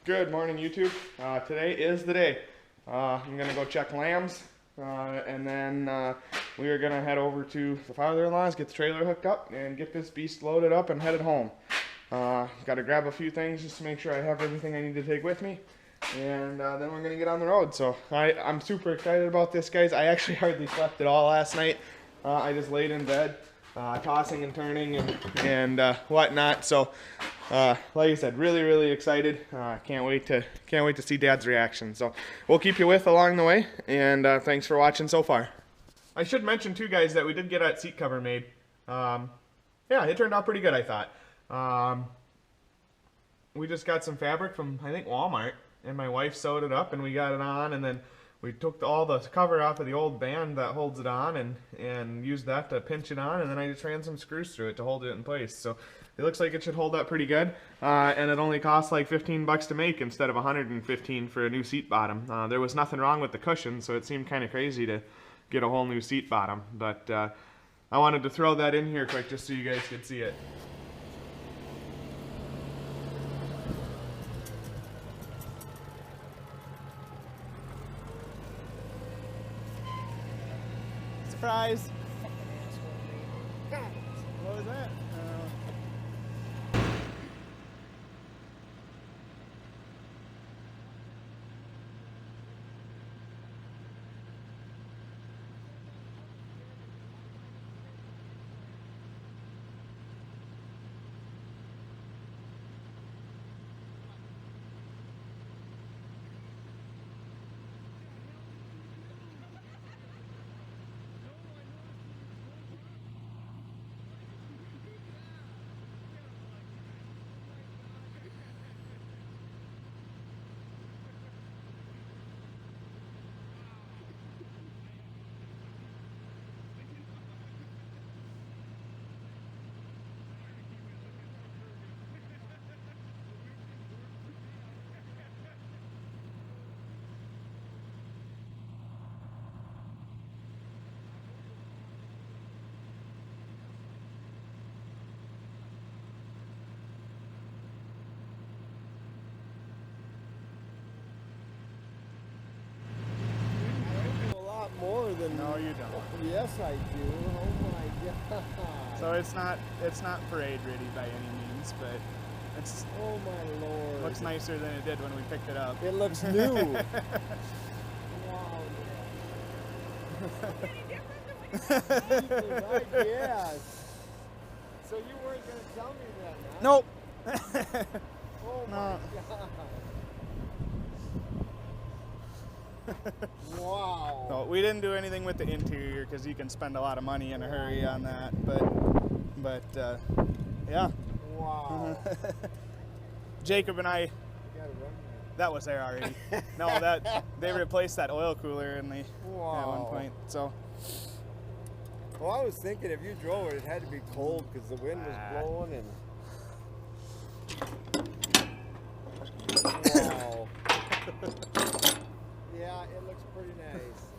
Good morning, YouTube. Today is the day. I'm gonna go check lambs, and then we are gonna head over to the father-in-law's, get the trailer hooked up, and get this beast loaded up and headed home. Got to grab a few things just to make sure I have everything I need to take with me, and then we're gonna get on the road. So I'm super excited about this, guys. I actually hardly slept at all last night. I just laid in bed, tossing and turning and whatnot. So. Like I said, really excited. Can't wait to see Dad's reaction. So we'll keep you with along the way, and thanks for watching so far. I should mention too, guys, that we did get that seat cover made. Yeah, it turned out pretty good, I thought. We just got some fabric from, I think, Walmart, and my wife sewed it up, and we got it on, and then we took all the cover off of the old band that holds it on and used that to pinch it on, and then I just ran some screws through it to hold it in place. So it looks like it should hold up pretty good, and it only costs like 15 bucks to make instead of 115 for a new seat bottom. There was nothing wrong with the cushion, so it seemed kind of crazy to get a whole new seat bottom, but I wanted to throw that in here quick just so you guys could see it. Surprise! What was that? More than No, you don't. Yes, I do. Oh my god. So it's not parade ready by any means, but it's Oh my lord. looks nicer than it did when we picked it up. It looks new. Wow. I guess. So you weren't going to tell me that, huh? Nope. Oh my No. god. Wow. No, we didn't do anything with the interior because you can spend a lot of money in a hurry on that. But yeah. Wow. Jacob and I, You gotta run that was there already. No, that they replaced that oil cooler in the at one Wow. point. So Well, I was thinking if you drove it, it had to be cold because the wind was blowing and. Wow. Yeah, it looks pretty nice.